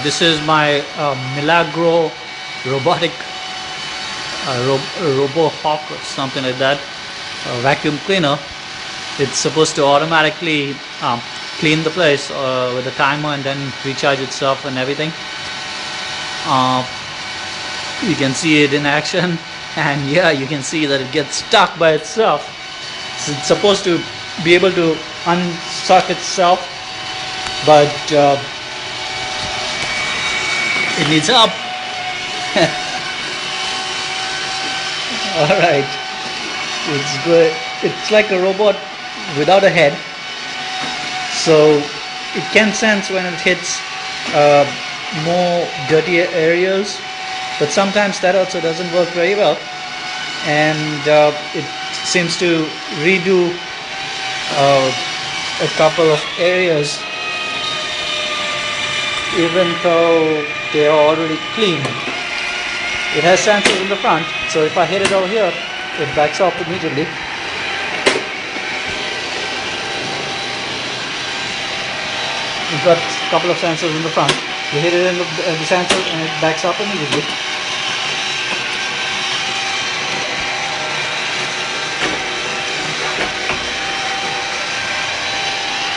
This is my Milagrow robotic Robohawk or something like that vacuum cleaner. It's supposed to automatically clean the place with a timer and then recharge itself and everything. You can see it in action, and yeah, you can see that it gets stuck by itself. So it's supposed to be able to unstuck itself, but it needs help. Alright, it's good. It's like a robot without a head, so it can sense when it hits more dirty areas, but sometimes that also doesn't work very well, and it seems to redo a couple of areas even though they are already clean. It has sensors in the front, so if I hit it over here, it backs off immediately. You've got a couple of sensors in the front. You hit it in the sensor and it backs up immediately.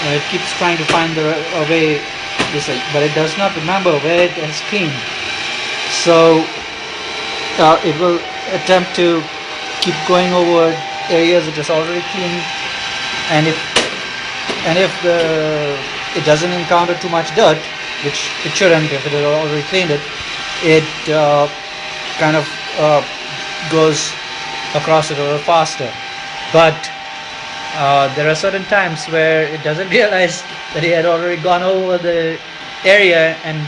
And it keeps trying to find a way this way, but it does not remember where it has cleaned. So it will attempt to keep going over areas it has already cleaned, and if it doesn't encounter too much dirt, which it shouldn't if it has already cleaned it, it kind of goes across it a little faster. But there are certain times where it doesn't realize that it had already gone over the area, and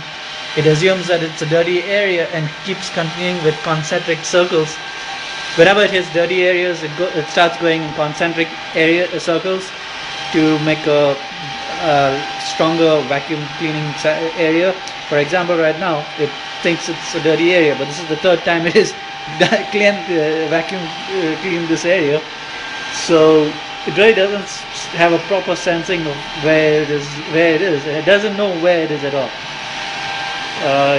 it assumes that it's a dirty area and keeps continuing with concentric circles. Whenever it hits dirty areas, it starts going in concentric circles to make a stronger vacuum cleaning area. For example, right now it thinks it's a dirty area, but this is the third time it is vacuum cleaned this area. So it really doesn't have a proper sensing of where it is. It doesn't know where it is at all.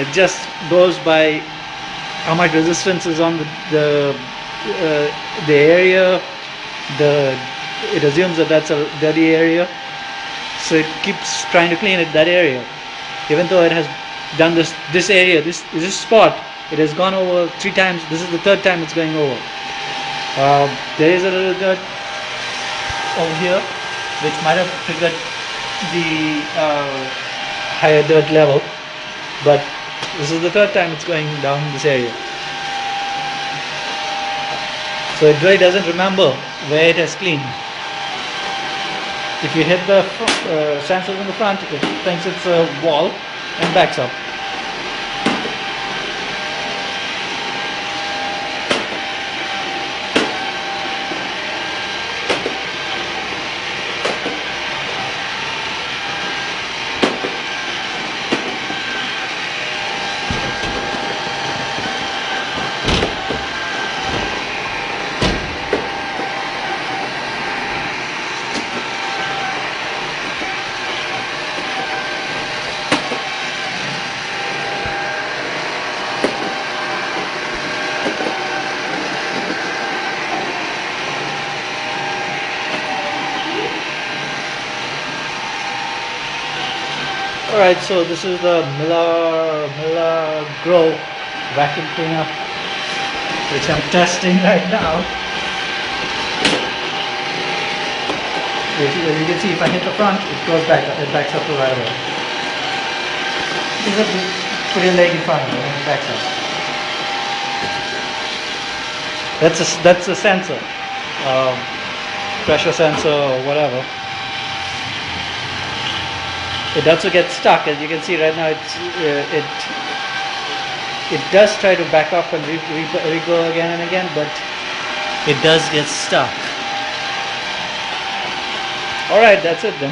It just goes by how much resistance is on the area. It assumes that that's a dirty area, so it keeps trying to clean that area, even though it has done this area, this spot. It has gone over 3 times. This is the third time it's going over. There is a little dirt over here, which might have triggered the higher dirt level, but this is the third time it's going down this area. So it really doesn't remember where it has cleaned. If you hit the sensors in the front, it thinks it's a wall and backs up. Alright, so this is the Milagrow vacuum cleaner, which I'm testing right now. As you can see, if I hit the front, it goes back up, it backs up to right away. Just put your leg in front of it and it backs up. That's a sensor, pressure sensor or whatever. It also gets stuck, as you can see right now. It does try to back up and re-go again and again, but it does get stuck. Alright, that's it then.